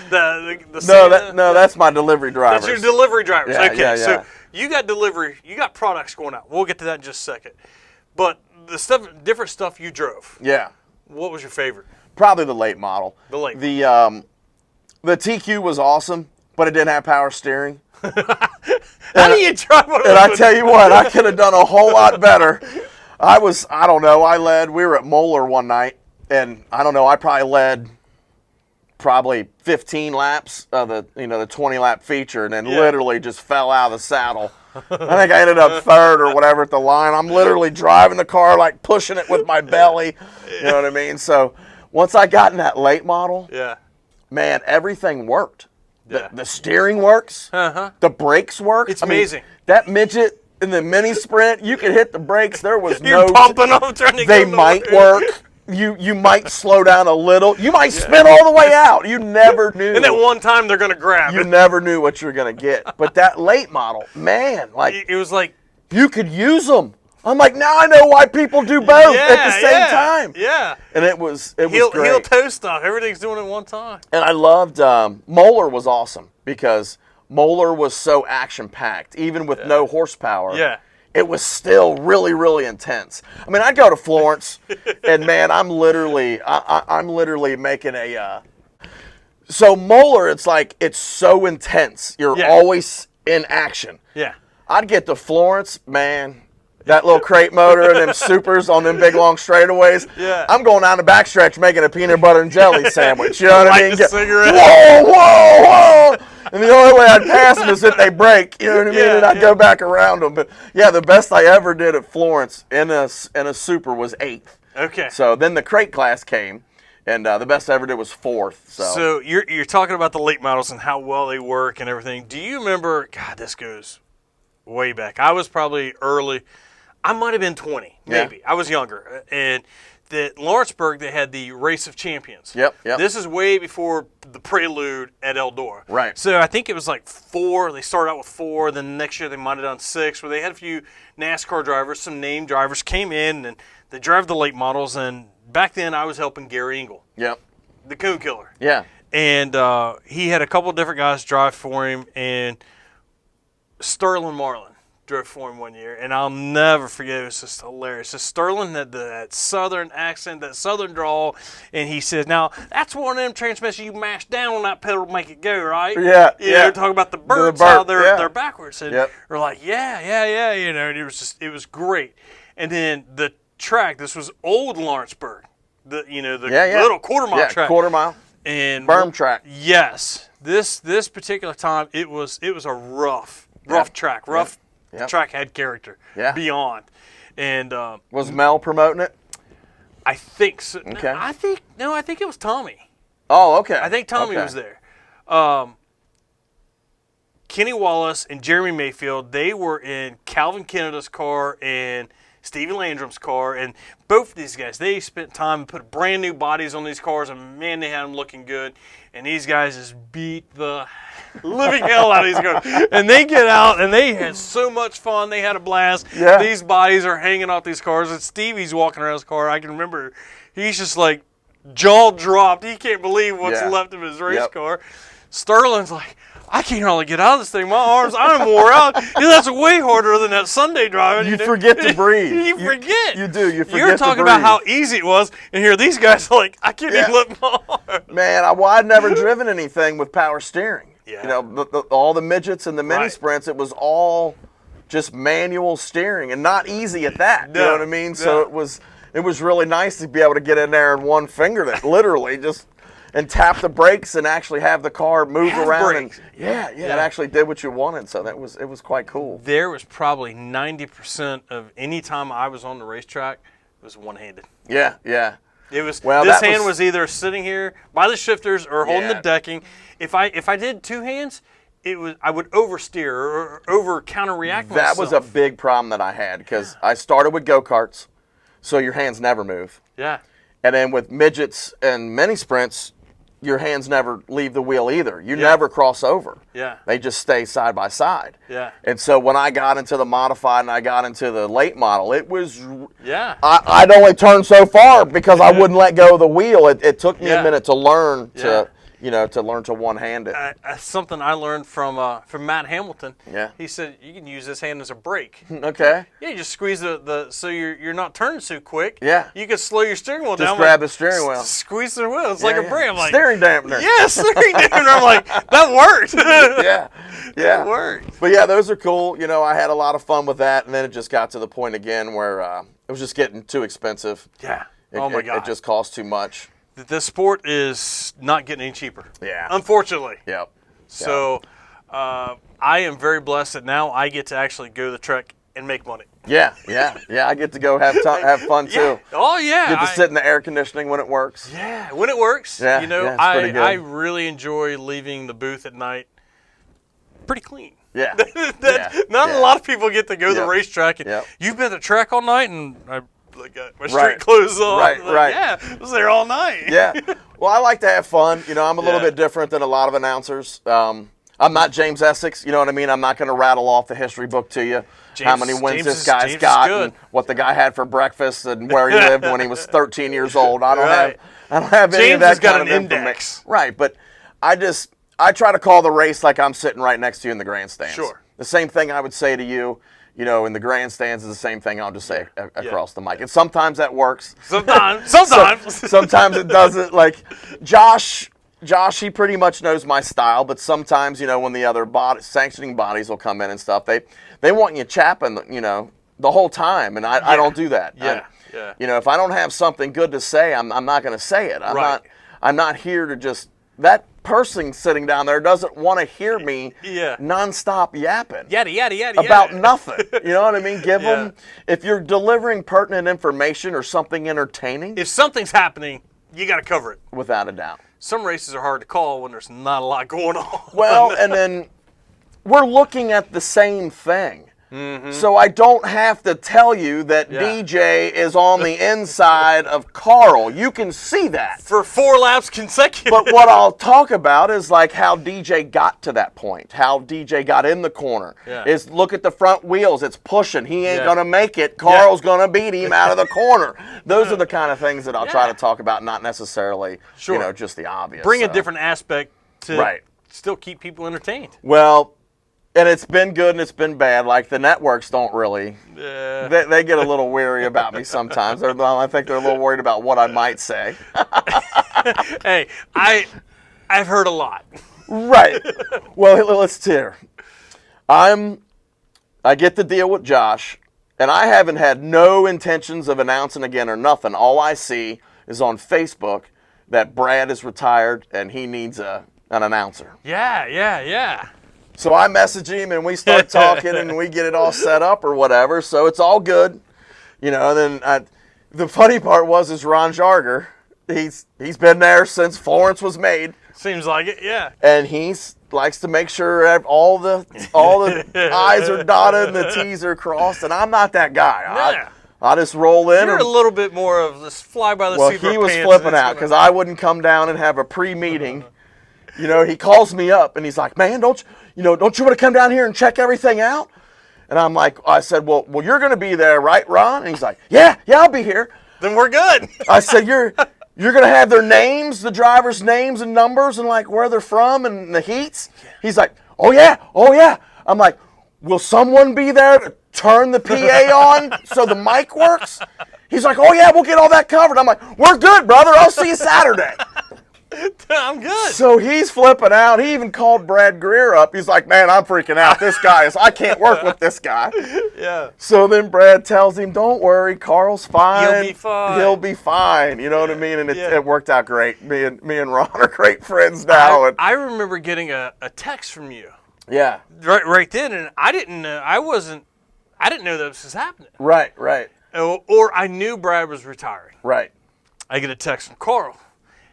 that's my delivery driver. That's your delivery drivers. Yeah, okay, so you got delivery, you got products going out. We'll get to that in just a second. But the different stuff you drove. Yeah. What was your favorite? Probably the late model. The late. The TQ was awesome, but it didn't have power steering. How do you drive one of those? And I tell you what, I could have done a whole lot better. I were at Moeller one night, and I don't know, I probably led 15 laps of the 20-lap feature, and then literally just fell out of the saddle. I think I ended up third or whatever at the line. I'm literally driving the car, like pushing it with my belly. You know what I mean? So once I got in that late model, man, everything worked. The steering works. The brakes work. It's amazing. That midget in the mini sprint, you could hit the brakes. There was You're pumping them, trying to They might work. You might slow down a little. You might spin all the way out. You never knew. And at one time, they're going to grab You never knew what you were going to get. But that late model, man, like it was like you could use them. I'm like, now I know why people do both at the same time. Yeah. And it was great. Heel toe stuff. Everything's doing it at one time. And I loved Moeller was awesome because Moeller was so action-packed, even with no horsepower. Yeah. It was still really, really intense. I mean, I'd go to Florence, and man, I'm literally making a. So Moeller, it's so intense. You're always in action. Yeah. I'd get to Florence, man. That little crate motor and them supers on them big long straightaways. Yeah. I'm going down the backstretch making a peanut butter and jelly sandwich. You know what I mean? A cigarette. Whoa! And the only way I'd pass them is if they break. You know what I mean? And I'd go back around them. But yeah, the best I ever did at Florence in a super was 8th. Okay. So then the crate class came, and the best I ever did was 4th. So you're talking about the late models and how well they work and everything. Do you remember? God, this goes way back. I was probably early. I might have been 20, maybe. Yeah. I was younger. And at Lawrenceburg, they had the Race of Champions. Yep. This is way before the Prelude at Eldora. Right. So I think it was like 4. They started out with 4. Then the next year they might have done 6, where they had a few NASCAR drivers, some named drivers came in, and they drove the late models. And back then I was helping Gary Engel. Yep. The Coon Killer. Yeah. And he had a couple different guys drive for him, and Sterling Marlin drove for him one year, and I'll never forget. It was just hilarious. So Sterling had that southern accent, that southern drawl, and he says, "Now that's one of them transmissions you mash down on that pedal to make it go, right?" Yeah, yeah. Talking about the birds, how they're backwards, and we're like, yeah. You know, and it was great. And then the track. This was old Lawrenceburg, the little quarter-mile track, quarter-mile, and berm track. Yes, this particular time it was a rough track, rough. The track had character beyond. And was Mel promoting it? I think so. Okay. I think it was Tommy. Oh, okay. I think Tommy was there. Kenny Wallace and Jeremy Mayfield, they were in Calvin Canada's car, and Stevie Landrum's car, and both of these guys, they spent time and put brand new bodies on these cars, and man, they had them looking good. And these guys just beat the living hell out of these cars. And they get out, and they had so much fun. They had a blast. Yeah. These bodies are hanging off these cars, and Stevie's walking around his car. I can remember he's just like jaw dropped. He can't believe what's left of his race car. Sterling's like, I can't hardly get out of this thing. My arms, I'm wore out. That's way harder than that Sunday driving. You forget to breathe. You forget. You do. You forget You're talking about how easy it was, and here these guys are like, I can't even lift my arm. Man, I'd never driven anything with power steering. Yeah. You know, all the midgets and the mini sprints, it was all just manual steering, and not easy at that. No. You know what I mean? So it was really nice to be able to get in there in one finger, that literally just. And tap the brakes and actually have the car move around. And, it actually did what you wanted. So it was quite cool. There was probably 90% of any time I was on the racetrack, it was one-handed. Yeah, yeah. It was this hand was either sitting here by the shifters or holding the decking. If I did two hands, I would oversteer or over counter-react myself. That was a big problem that I had because I started with go-karts, so your hands never move. Yeah. And then with midgets and mini sprints, your hands never leave the wheel either. You never cross over. Yeah. They just stay side by side. Yeah. And so when I got into the modified and I got into the late model, it was I'd only turn so far because I wouldn't let go of the wheel. It took me a minute to learn to learn to one-hand it. Something I learned from Matt Hamilton. Yeah. He said you can use this hand as a brake. Okay. Yeah, you just squeeze so you're not turning so quick. Yeah. You can slow your steering wheel down. Just grab the steering wheel. Squeeze the wheel. It's like a brake. I'm like, steering dampener. Yeah, steering dampener. I'm like, that worked. Yeah. It worked. But yeah, those are cool. You know, I had a lot of fun with that, and then it just got to the point again where it was just getting too expensive. Yeah. My God. It just cost too much. The sport is not getting any cheaper. Yeah. Unfortunately. Yep. So I am very blessed that now I get to actually go to the track and make money. Yeah. I get to go have fun too. Oh yeah. Get to sit in the air conditioning when it works. Yeah, when it works. Yeah. You know, it's pretty good. I really enjoy leaving the booth at night pretty clean. Yeah. Not a lot of people get to go to the racetrack. And Yep. You've been at the track all night, and I got my street clothes on. Right. Yeah, I was there all night. Yeah. Well, I like to have fun. You know, I'm a little bit different than a lot of announcers. I'm not James Essex. You know what I mean? I'm not going to rattle off the history book to you. How many wins this guy's got, and what the guy had for breakfast, and where he lived when he was 13 years old. I don't have any of that kind of index. Right, but I try to call the race like I'm sitting right next to you in the grandstands. Sure. The same thing I would say to you, you know, in the grandstands is the same thing I'll just say across the mic. And sometimes that works. Sometimes. Sometimes it doesn't. Like Josh, he pretty much knows my style, but sometimes, you know, when the other sanctioning bodies will come in and stuff, they want you chapping, you know, the whole time, and I don't do that. Yeah. You know, if I don't have something good to say, I'm not going to say it. I'm not here to just that person sitting down there doesn't want to hear me nonstop yapping. Yada. About nothing. You know what I mean? Give them, if you're delivering pertinent information or something entertaining. If something's happening, you got to cover it. Without a doubt. Some races are hard to call when there's not a lot going on. Well, and then we're looking at the same thing. Mm-hmm. So I don't have to tell you that DJ is on the inside of Carl. You can see that. For 4 laps consecutive. But what I'll talk about is like how DJ got to that point, how DJ got in the corner. Yeah. Is look at the front wheels. It's pushing. He ain't going to make it. Carl's going to beat him out of the corner. Those are the kind of things that I'll try to talk about, not necessarily, you know, just the obvious. Bring a different aspect to still keep people entertained. Well, and it's been good and it's been bad. Like the networks don't really. They get a little weary about me sometimes. I think they're a little worried about what I might say. Hey, I've heard a lot. Right. Well, let's hear. I get to deal with Josh, and I haven't had no intentions of announcing again or nothing. All I see is on Facebook that Brad is retired and he needs an announcer. Yeah. So I message him and we start talking and we get it all set up or whatever. So it's all good, you know. And then the funny part is Ron Jarger. He's been there since Florence was made. Seems like it, yeah. And he likes to make sure all the I's are dotted and the T's are crossed. And I'm not that guy. I just roll in. You're a little bit more of this fly by the seat of our pants. Well, he was flipping out because I wouldn't come down and have a pre-meeting. You know, he calls me up and he's like, "Man, don't you want to come down here and check everything out?" And I said, well, you're going to be there, right, Ron? And he's like, yeah, I'll be here. Then we're good. I said, you're going to have their names, the drivers' names and numbers and like where they're from and the heats? He's like, oh yeah. I'm like, will someone be there to turn the PA on so the mic works? He's like, oh yeah, we'll get all that covered. I'm like, we're good, brother. I'll see you Saturday. I'm good. So he's flipping out. He even called Brad Greer up. He's like, man, I'm freaking out. I can't work with this guy. Yeah. So then Brad tells him, don't worry, Carl's fine. He'll be fine. You know what I mean? And it worked out great. Me and Ron are great friends now. I remember getting a text from you. Yeah. Right then, and I didn't know this was happening. Right. Or I knew Brad was retiring. Right. I get a text from Carl.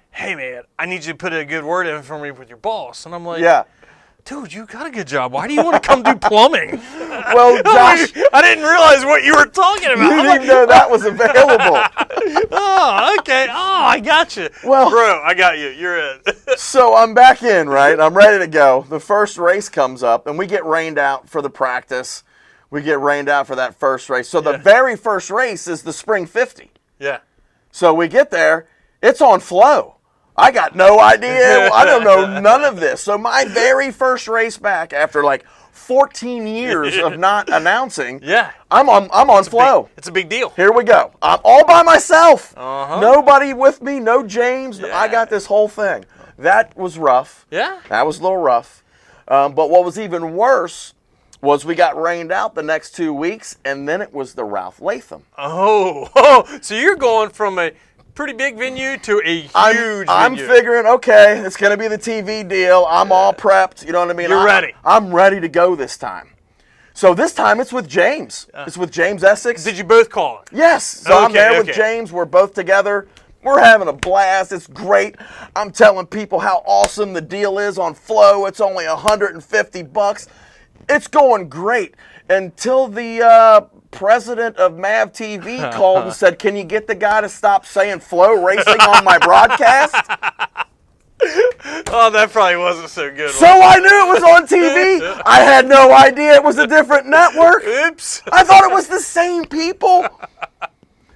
Hey, man, I need you to put a good word in for me with your boss. And I'm like, yeah. Dude, you got a good job. Why do you want to come do plumbing? Well, Josh, I didn't realize what you were talking about. You didn't know that was available. Oh, okay. Oh, I got you. Well, bro, I got you. You're in. So I'm back in, right? I'm ready to go. The first race comes up, and we get rained out for the practice. We get rained out for that first race. So the very first race is the Spring 50. Yeah. So we get there. It's on flow. I got no idea. I don't know none of this. So my very first race back after like 14 years of not announcing, I'm on flow. It's a big deal. Here we go. I'm all by myself. Uh-huh. Nobody with me, no James. Yeah. I got this whole thing. That was rough. Yeah. That was a little rough. But what was even worse was we got rained out the next 2 weeks, and then it was the Ralph Latham. Oh, so you're going from a pretty big venue to a huge venue. I'm figuring, okay, it's going to be the TV deal. I'm all prepped. You know what I mean? You're ready. I'm ready to go this time. So this time it's with James. It's with James Essex. Did you both call it? Yes. So I'm there with James. We're both together. We're having a blast. It's great. I'm telling people how awesome the deal is on Flow. It's only $150. It's going great until the president of MAV TV called and said, can you get the guy to stop saying Flow Racing on my broadcast? Oh, that probably wasn't so good. So I knew it was on TV. I had no idea it was a different network. Oops. I thought it was the same people.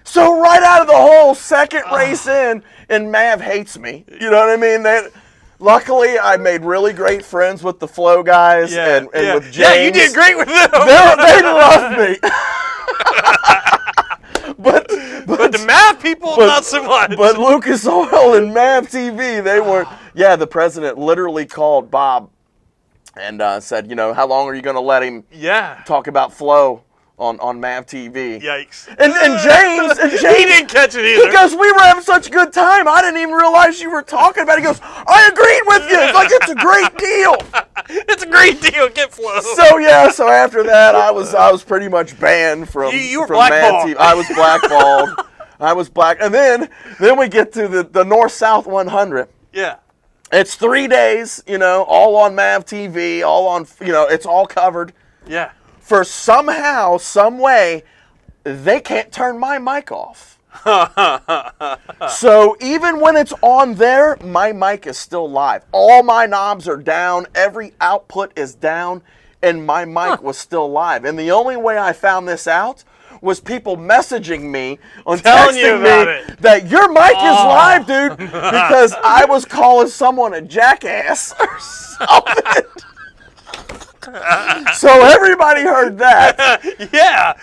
So right out of the whole second race in, and MAV hates me. You know what I mean? Luckily, I made really great friends with the Flow guys and with James. Yeah, you did great with them. They love me. but the MAV people, not so much. But Lucas Oil and MAV TV, they weren't. Yeah, the president literally called Bob and said, how long are you going to let him talk about Flow on MAV TV? Yikes. And James, he didn't catch it either. He goes, we were having such a good time. I didn't even realize you were talking about it. He goes, I agreed with you. It's like, it's a great deal. It's a great deal. Get Flow. So after that, I was pretty much banned from you were from blackballed. MAV TV. I was blackballed. I was black. And then we get to the North-South 100. Yeah. It's 3 days, all on MAV TV, all on, it's all covered. Yeah. For somehow, some way, they can't turn my mic off. So even when it's on there, my mic is still live. All my knobs are down, every output is down, and my mic was still live. And the only way I found this out was people messaging me on texting me that your mic is live, dude, because I was calling someone a jackass or something. So everybody heard that. Yeah.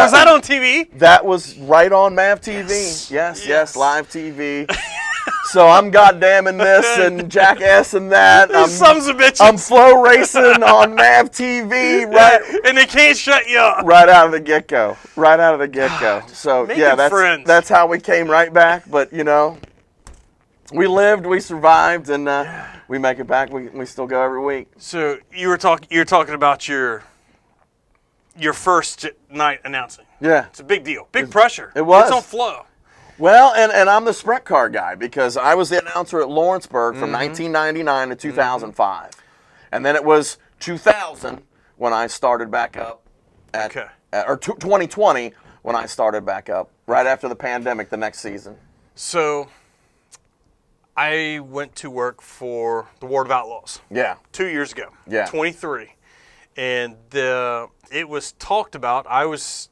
Was that on TV? That was right on MAV TV. Yes, live TV. So I'm goddamming this and jackassing that. Sons of bitches. I'm Flow Racing on MAV TV, right? And they can't shut you up. Right out of the get-go. So that's how we came right back. But we lived, we survived, and we make it back. We still go every week. So you're talking about your first night announcing. Yeah, it's a big deal, big pressure. It was. It's on Flow. Well, and I'm the sprint car guy because I was the announcer at Lawrenceburg from 1999 to 2005, and then it was 2000 when I started back up or 2020 when I started back up, right after the pandemic the next season. So I went to work for the Ward of Outlaws. Yeah. 2 years ago. Yeah. 23. And it was talked about. I wasn't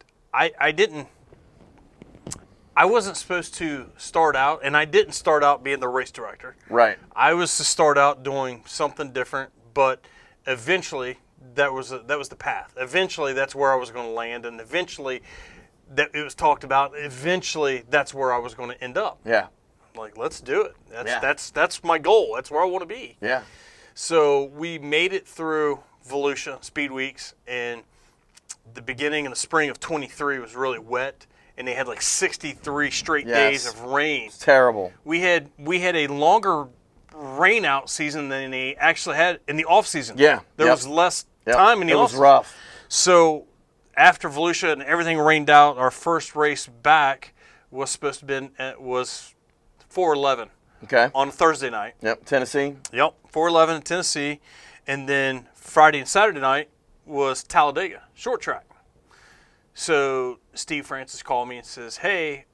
supposed to start out, and I didn't start out being the race director. Right. I was to start out doing something different, but eventually that was the path. Eventually that's where I was going to land, and eventually that it was talked about. Eventually that's where I was going to end up. Yeah. Like, let's do it. That's my goal. That's where I want to be. Yeah. So we made it through Volusia Speed Weeks, and the beginning and the spring of 23 was really wet, and they had like 63 straight days of rain. It's terrible. We had a longer rain out season than they actually had in the off season. Yeah. There was less time in the off season. It was rough. So after Volusia and everything rained out, our first race back was supposed to be was 411. Okay. On a Thursday night. Yep. Tennessee. Yep. 411 in Tennessee, and then Friday and Saturday night was Talladega short track. So Steve Francis called me and says, "Hey,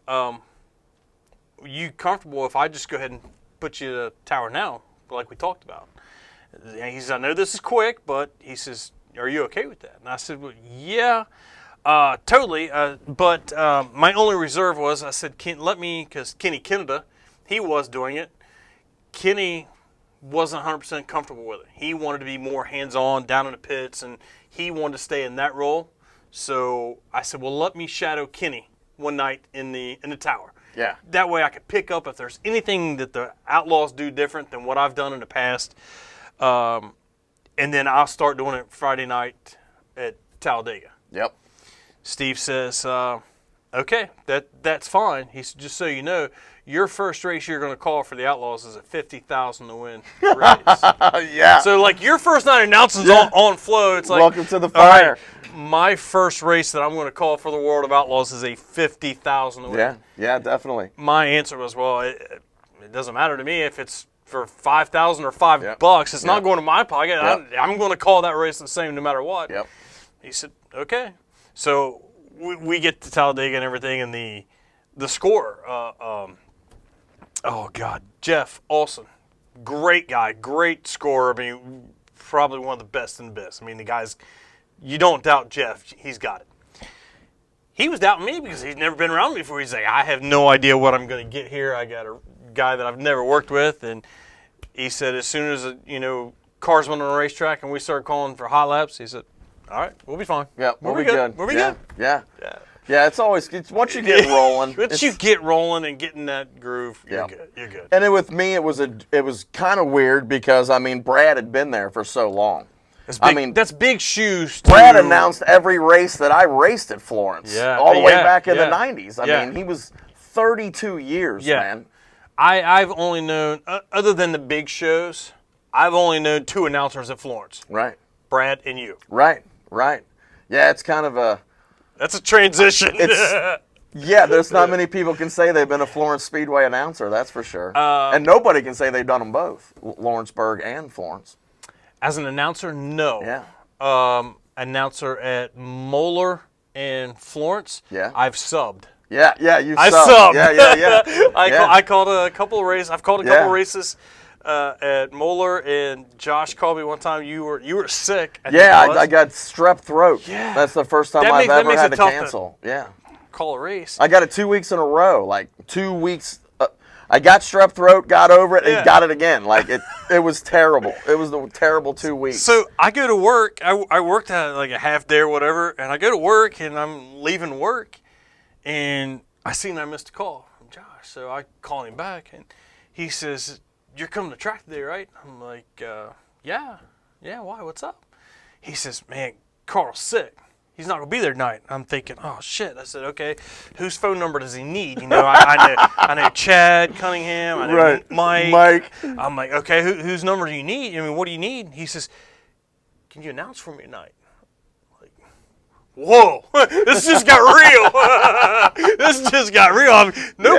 you comfortable if I just go ahead and put you to tower now, like we talked about?" And he says, "I know this is quick, but," he says, "are you okay with that?" And I said, "Well, yeah, totally. But my only reserve was," I said, because Kenny Canada, he was doing it. Kenny wasn't 100% comfortable with it. He wanted to be more hands-on down in the pits, and he wanted to stay in that role. So I said, well, let me shadow Kenny one night in the tower. Yeah. That way I could pick up if there's anything that the Outlaws do different than what I've done in the past. And then I'll start doing it Friday night at Talladega. Yep. Steve says, okay, that's fine. He said, just so you know, your first race you're going to call for the Outlaws is a $50,000 to win race. Yeah. So, like, your first night announcing's on flow. It's like, welcome to the fire. Right, my first race that I'm going to call for the World of Outlaws is a $50,000 to win. Yeah, yeah, definitely. My answer was, well, it doesn't matter to me if it's for $5,000 or $5. It's not going to my pocket. I'm going to call that race the same no matter what. Yep. He said, okay. So we get to Talladega and everything, and the score. Oh God, Jeff Olson, great guy, great scorer. I mean, probably one of the best in the biz. I mean, the guy's. You don't doubt Jeff. He's got it. He was doubting me because he's never been around me before. He's like, I have no idea what I'm going to get here. I got a guy that I've never worked with, and he said as soon as cars went on a racetrack and we started calling for hot laps, he said, all right, we'll be fine. Yeah, we'll be good. We'll be good. Yeah. Yeah, it's once you get rolling. Once you get rolling and get in that groove, you're good. You're good. And then with me, it was kind of weird because Brad had been there for so long. That's big shoes. Brad announced every race that I raced at Florence, all the way back in the '90s. I mean, he was 32 years, man. I've only known, other than the big shows, I've only known two announcers at Florence. Right. Brad and you. Right. Yeah, it's kind of a. That's a transition. There's not many people can say they've been a Florence Speedway announcer, that's for sure. And nobody can say they've done them both, Lawrenceburg and Florence. As an announcer, no. Yeah. Announcer at Moeller and Florence, I've subbed. Yeah, you subbed. I subbed. Yeah. I called a couple of races. I've called a couple of races at Moeller, and Josh called me one time. You were sick. I got strep throat. Yeah. That's the first time I've ever had to cancel. Call a race. I got it 2 weeks in a row. Like 2 weeks. I got strep throat, got over it, and got it again. Like it was terrible. It was a terrible 2 weeks. So I go to work. I worked at like a half day or whatever, and I go to work, and I'm leaving work, and I seen I missed a call from Josh. So I call him back, and he says, "You're coming to track today, right?" I'm like, yeah. Why? What's up? He says, "Man, Carl's sick. He's not going to be there tonight." I'm thinking, oh, shit. I said, okay, whose phone number does he need? I know Chad Cunningham. I know Mike. I'm like, okay, whose number do you need? I mean, what do you need? He says, can you announce for me tonight? I'm like, whoa, this just got real. This just got real.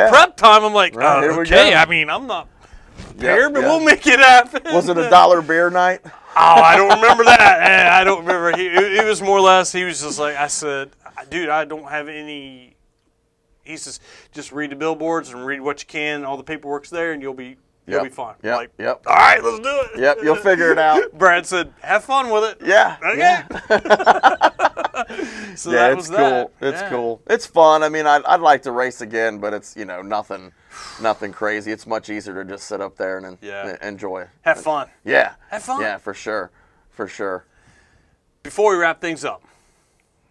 Prep time. I'm like, okay, I mean, I'm not prepared, but we'll make it happen. Was it a $1 beer night? Oh, I don't remember that. I don't remember. It was more or less, he was just like, I said, dude, I don't have any. He says, just read the billboards and read what you can. All the paperwork's there, and you'll be fine. Yep. Yep. All right, let's do it. Yep. You'll figure it out. Brad said, have fun with it. Yeah. Okay. Yeah. So that was cool. It's cool. It's fun. I mean, I'd like to race again, but it's, nothing crazy. It's much easier to just sit up there and enjoy. Have fun. Yeah. Have fun. Yeah, for sure. For sure. Before we wrap things up,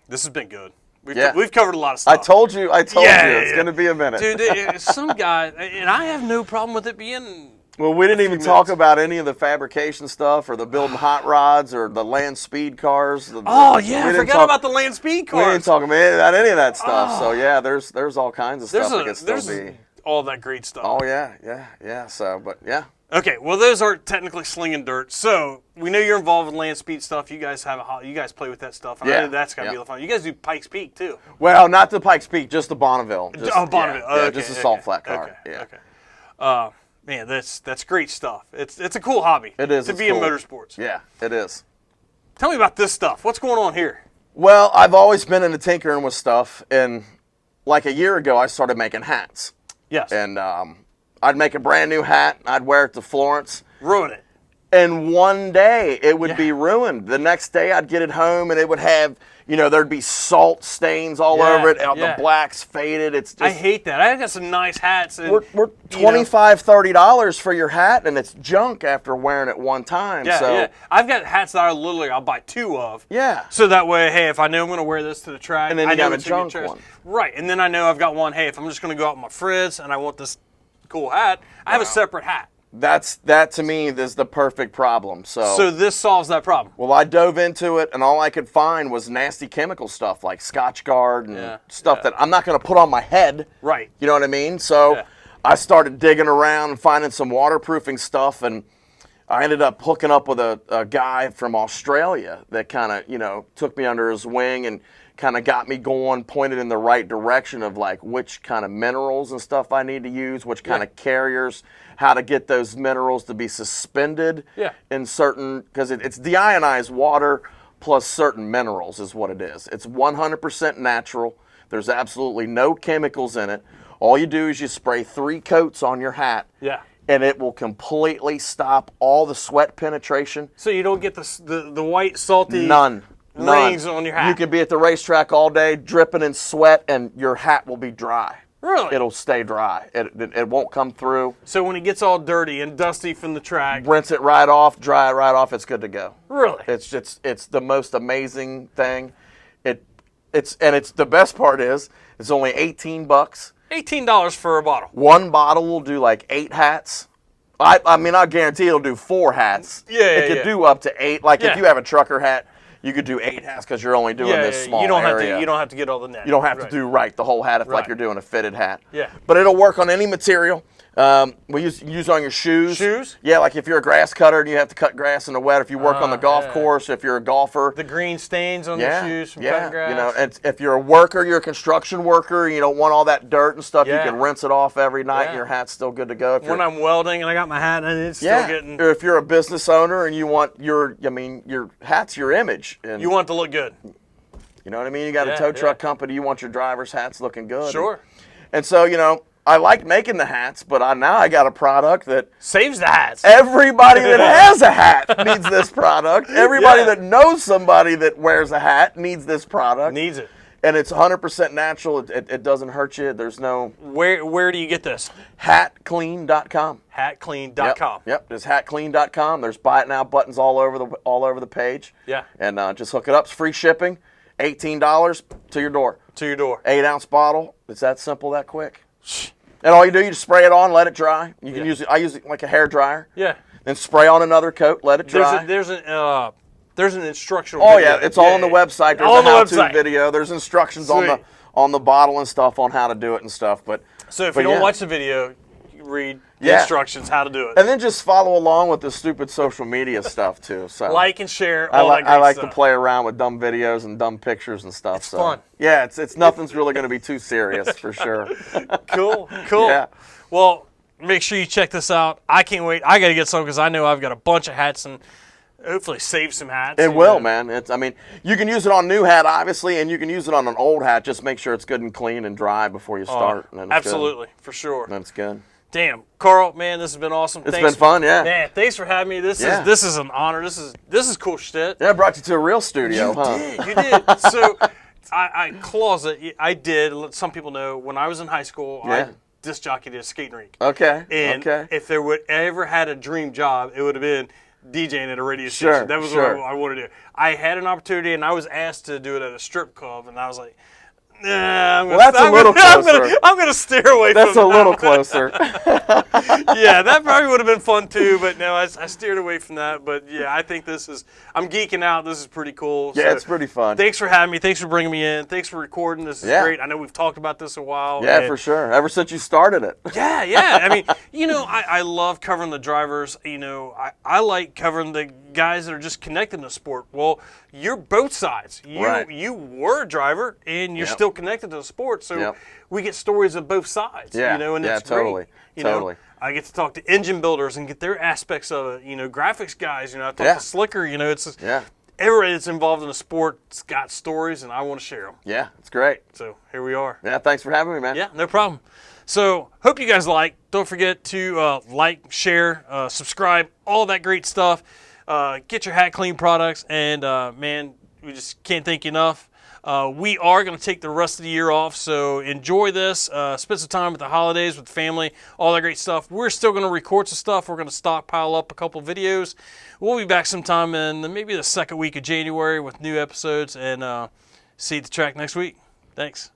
this has been good. We've covered a lot of stuff. I told you. It's going to be a minute. Dude, some guy, and I have no problem with it being. Well, we didn't even talk about any of the fabrication stuff or the building hot rods or the land speed cars. I forgot about the land speed cars. We didn't talk about any of that stuff. So, yeah, there's all kinds of stuff that can still be. All that great stuff. Oh, yeah. So, but, yeah. Okay, well, those are technically slinging dirt. So we know you're involved with land speed stuff. You guys you guys play with that stuff. I know that's gotta be a lot of fun. You guys do Pikes Peak too. Well, not the Pikes Peak, just the Bonneville. Bonneville. Yeah, just a salt flat car. Okay. Man, that's great stuff. It's a cool hobby. It is to be in motorsports. Yeah, it is. Tell me about this stuff. What's going on here? Well, I've always been into tinkering with stuff, and like a year ago, I started making hats. Yes. And I'd make a brand new hat. I'd wear it to Florence. Ruin it. And one day it would be ruined. The next day I'd get it home and it would have, there'd be salt stains all over it. The black's faded. It's just, I hate that. I got some nice hats. And, we're $25, $30 for your hat, and it's junk after wearing it one time. Yeah. I've got hats that I'll buy two of. Yeah. So that way, hey, if I know I'm going to wear this to the track, and then I you know got a junk one. Right. And then I know I've got one, hey, if I'm just going to go out with my friends and I want this cool hat, I have a separate hat. That to me is the perfect problem. So this solves that problem. Well, I dove into it, and all I could find was nasty chemical stuff like Scotch Guard and stuff that I'm not going to put on my head. Right. You know what I mean? So I started digging around and finding some waterproofing stuff, and I ended up hooking up with a guy from Australia that kind of, took me under his wing and kind of got me going, pointed in the right direction of like which kind of minerals and stuff I need to use, which kind of carriers, how to get those minerals to be suspended in certain, because it's deionized water plus certain minerals is what it is. It's 100% natural. There's absolutely no chemicals in it. All you do is you spray 3 coats on your hat. Yeah. And it will completely stop all the sweat penetration. So you don't get the white salty rings on your hat. You can be at the racetrack all day dripping in sweat and your hat will be dry. Really? It'll stay dry. It won't come through. So when it gets all dirty and dusty from the track, rinse it right off, dry it right off, it's good to go. Really? It's the most amazing thing. It's the best part is it's only $18. $18 for a bottle. One bottle will do like 8 hats. I mean, I guarantee it'll do 4 hats. It could do up to 8. Like if you have a trucker hat, you could do 8 hats because you're only doing this small area. You don't have to get all the net. You don't have to do the whole hat if like you're doing a fitted hat. Yeah. But it'll work on any material. We use on your shoes. Shoes? Yeah, like if you're a grass cutter and you have to cut grass in the wet. If you work on the golf course, if you're a golfer. The green stains on the shoes from cutting grass. And if you're a worker, you're a construction worker, you don't want all that dirt and stuff, you can rinse it off every night and your hat's still good to go. When I'm welding and I got my hat and it's still getting... Or if you're a business owner and you want your hat's your image. And you want it to look good. You know what I mean? You got a tow truck company, you want your driver's hats looking good. Sure. And so, I like making the hats, but now I got a product that saves the hats. Everybody that has a hat needs this product. Everybody that knows somebody that wears a hat needs this product. Needs it. And it's 100% natural. It doesn't hurt you. There's no... Where do you get this? Hatclean.com. Hatclean.com. Yep. There's hatclean.com. There's buy it now buttons all over the page. Yeah. And just hook it up. It's free shipping. $18 to your door. To your door. 8-ounce bottle. It's that simple, that quick. And all you do, you just spray it on, let it dry. You can use it. I use it like a hair dryer. Yeah. Then spray on another coat, let it dry. There's an instructional video. Yeah, it's all on the website. There's a how-to video. There's instructions on the bottle and stuff on how to do it and stuff. So if you don't watch the video, you read the instructions how to do it. And then just follow along with the stupid social media stuff too. So like and share I all that great I like stuff. to play around with dumb videos and dumb pictures and stuff. It's fun. Yeah, it's nothing's really going to be too serious for sure. Cool. Yeah. Well, make sure you check this out. I can't wait. I got to get some because I know I've got a bunch of hats and hopefully save some hats. It will, man. I mean, you can use it on a new hat, obviously, and you can use it on an old hat. Just make sure it's good and clean and dry before you start. And then it's absolutely, good. For sure. That's good. Damn, Carl, man, this has been awesome. It's been fun, yeah. Man, thanks for having me. This is an honor. This is cool shit. Yeah, I brought you to a real studio, You did. So I did. Let some people know when I was in high school, I disc jockeyed at a skating rink. Okay. And if there would ever had a dream job, it would have been DJing at a radio station. That was what I wanted to do. I had an opportunity, and I was asked to do it at a strip club, and I was like, nah, that's a little closer. I'm going to steer away from that. That's a little closer. Yeah, that probably would have been fun too, but no, I steered away from that. But yeah, I think I'm geeking out. This is pretty cool. Yeah, it's pretty fun. Thanks for having me. Thanks for bringing me in. Thanks for recording. This is great. I know we've talked about this a while. Yeah, for sure. Ever since you started it. Yeah. I mean, I love covering the drivers. I like covering the guys that are just connected to the sport. Well, you're both sides. You were a driver, and you're still connected to the sport, so we get stories of both sides. Yeah, and it's totally. Great. Totally. I get to talk to engine builders and get their aspects of it. Graphics guys. I talk to Slicker. It's everybody that's involved in the sport's got stories, and I want to share them. Yeah, it's great. So here we are. Yeah, thanks for having me, man. Yeah, no problem. So hope you guys like. Don't forget to like, share, subscribe, all that great stuff. Get your hat clean products, and man, we just can't thank you enough. We are going to take the rest of the year off, so enjoy this. Spend some time with the holidays, with family, all that great stuff. We're still going to record some stuff. We're going to stockpile up a couple videos. We'll be back sometime in maybe the second week of January with new episodes, and see you at the track next week. Thanks.